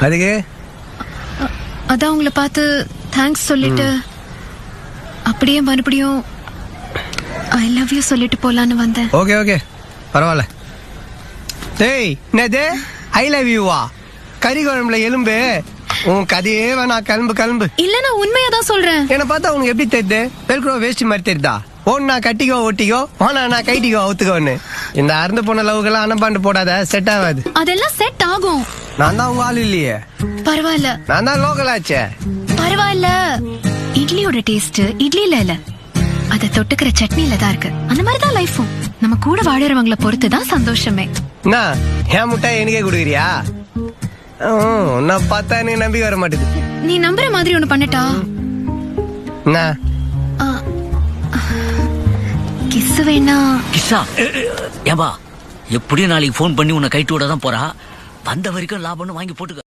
அதுக்கு அதான் உங்களை பார்த்து தேங்க்ஸ் சொல்லிட்டு அப்படியே மறுபடியும் ஐ லவ் யூ சொல்லிட்டு போலான்னு வந்தேன். ஓகே ஓகே பரவாயில்ல. டேய் என்னது ஐ லவ் யூவா? கறி குழம்புல எலும்பு உன் கதையே வேணா. கிளம்பு. இல்ல நான் உண்மையா தான் சொல்றேன். என்ன பார்த்தா உனக்கு எப்படி தெரியுது? பெல்க்ரோ வேஸ்ட் மாதிரி தெரியுதா? ஓன்னா கட்டிக்கோ ஒட்டிக்கோ, ஓனா நான் கைட்டிக்கோ ஒத்துக்கோன்னு. இந்த அறந்து போன லவ்க்கெல்லாம் அனப்பாண்டு போடாத, செட் ஆகாது. அதெல்லாம் செட் ஆகும். நான் தான் உங்க ஆள் இல்லையே. பரவாயில்ல. நான் தான் லோக்கல் ஆச்சே. பரவாயில்ல. இட்லியோட டேஸ்ட் இட்லில இல்ல, அத தொட்டுக்கிற சட்னில தான் இருக்கு. அந்த மாதிரி தான் லைஃபும். நம்ம கூட வாழறவங்களை பொறுத்து தான் சந்தோஷமே. என்ன ஏன் முட்டாய் எனக்கே கொடுக்குறியா? நான் பார்த்தா எனக்கு நம்பி வர மாட்டேது. நீ நம்புற மாதிரி ஒண்ணு பண்ணட்டா? என்ன கிஸ் வேணா? கிஸ்ஸா? ஏம்பா எப்படியும் நாளைக்கு போன் பண்ணி உன்னை கைட்டு விட தான் போறா. வந்த வரைக்கும் லாபம்னு வாங்கி போட்டுக்க.